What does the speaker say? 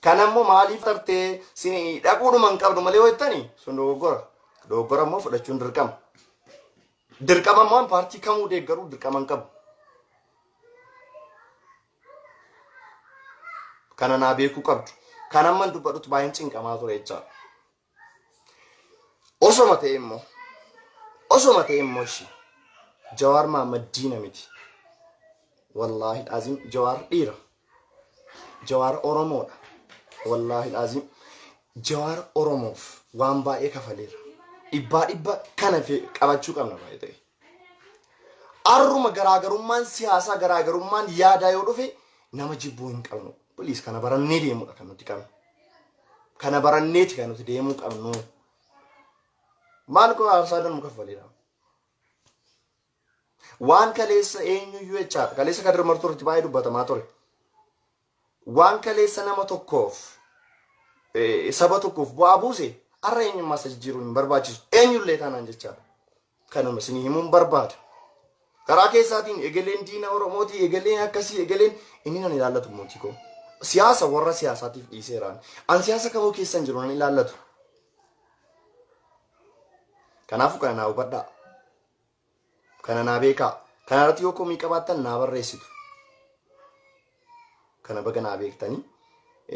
Kanammoo maaliif tartee sini dhaquudhuma hin qabdu malee ho'ittanii sun dogoggora. Dogoggora immoo fudhachuun dirqama. Dirqama immoo paartii kamuu deeggaruu dirqama hin qabu. Kana naa beekuu qabdu. Kanamman dubbadhutu baay'een cinqamaa ture jechaadha. Osoma ta'e immoo ishii Jawaar Mohaammed diina miti. Wallaahi azim Jawaar dhiira. Jawaar Oromoodha. Wallaahi azim Jawaar Oromoof waan baay'ee kafaleera. Dhibba kana qabachuu qabna baay'ee ta'e. Arruma garaagarummaan siyaasaa garaagarummaan yaadaa yoo dhufe nama jibbuu hin qabnu. Please kana barannee deemuudha kan nuti qabnu. Kana baranneeti kan nuti deemuu qabnu. Maal koo aarsaadhaan muka faleera. Waan kaleessa eenyuyyuu jechaadha. Kaleessa Kadir Martuu irratti baay'ee dubbatamaa ture. Waan kaleessa nama tokkoof saba tokkoof bu'aa buuse har'a eenyummaa isa jijjiiruun hin barbaachisu. Eenyullee taanaan jechaadha. Kanuma isinii himuun barbaada. Karaa keessaatiin egeleen diina Oromooti, egeleen akkasii, egeleen inni nan ilaallatu mootii koo. Siyaasa warra siyaasaatiif dhiiseeraan. An siyaasa kamuu keessa hin jiru nan ilaallatu. Kanaafuu kana naa hubadhaa. Kana naa beekaa. Kana irratti yoo komii qabaattan naa barreessitu. Kana baga naa beektanii.